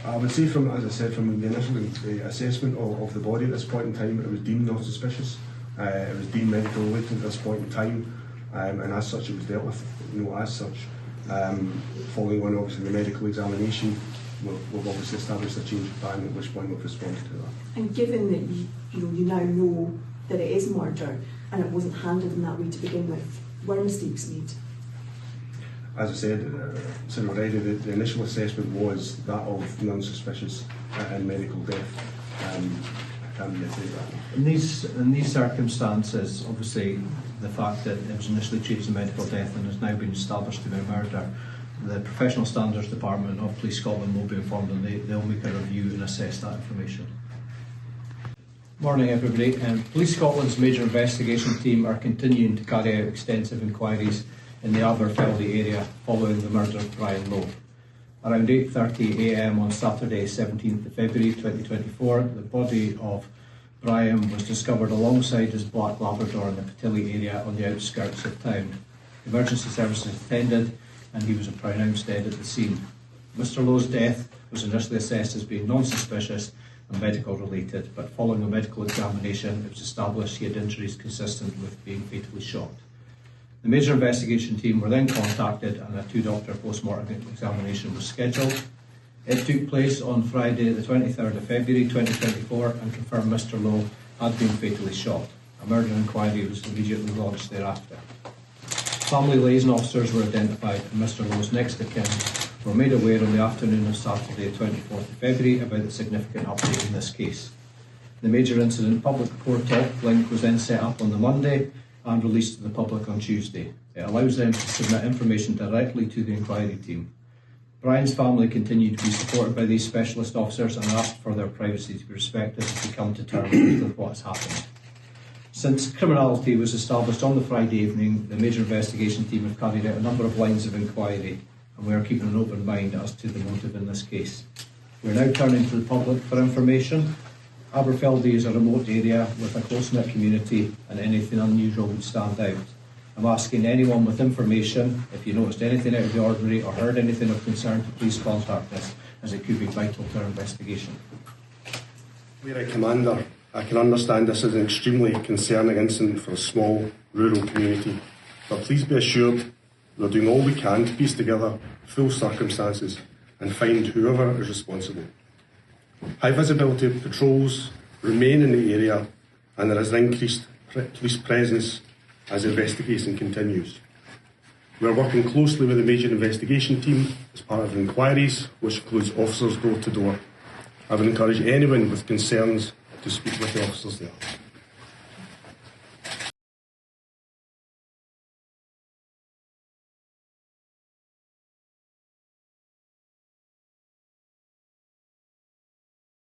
I would say, from, as I said, from the initial assessment of the body at this point in time, it was deemed non-suspicious. It was deemed medical related at this point in time, and as such it was dealt with, as such. Following on, obviously, the medical examination, we've obviously established a change of plan, at which point we've responded to that. And given that you now know that it is murder and it wasn't handled in that way to begin with, were mistakes made? As I said already, the initial assessment was that of non-suspicious and medical death. I can't reiterate that. In these circumstances, obviously, the fact that it was initially treated as a medical death and has now been established to be a murder, the Professional Standards Department of Police Scotland will be informed, and they'll make a review and assess that information. Morning, everybody. Police Scotland's major investigation team are continuing to carry out extensive inquiries in the Aberfeldy area following the murder of Brian Lowe. Around 8:30 a.m. on Saturday, 17th of February 2024, the body of Brian was discovered alongside his black Labrador in the Patilly area on the outskirts of town. Emergency services attended and he was pronounced dead at the scene. Mr Lowe's death was initially assessed as being non-suspicious and medical related, but following a medical examination it was established he had injuries consistent with being fatally shot. The major investigation team were then contacted and a two-doctor post-mortem examination was scheduled. It took place on Friday the 23rd of February 2024 and confirmed Mr Lowe had been fatally shot. A murder inquiry was immediately launched thereafter. Family liaison officers were identified and Mr Lowe's next of kin were made aware on the afternoon of Saturday the 24th of February about the significant update in this case. The major incident public portal link was then set up on the Monday and released to the public on Tuesday. It allows them to submit information directly to the inquiry team. Brian's family continued to be supported by these specialist officers and asked for their privacy to be respected as they come to terms with what has happened. Since criminality was established on the Friday evening, the major investigation team have carried out a number of lines of inquiry and we are keeping an open mind as to the motive in this case. We are now turning to the public for information. Aberfeldy is a remote area with a close-knit community and anything unusual would stand out. I'm asking anyone with information, if you noticed anything out of the ordinary or heard anything of concern, to please contact us, as it could be vital to our investigation. We're a commander. I can understand this is an extremely concerning incident for a small rural community, but please be assured we're doing all we can to piece together full circumstances and find whoever is responsible. High visibility patrols remain in the area and there is an increased police presence as the investigation continues. We are working closely with the major investigation team as part of inquiries, which includes officers door to door. I would encourage anyone with concerns to speak with the officers there.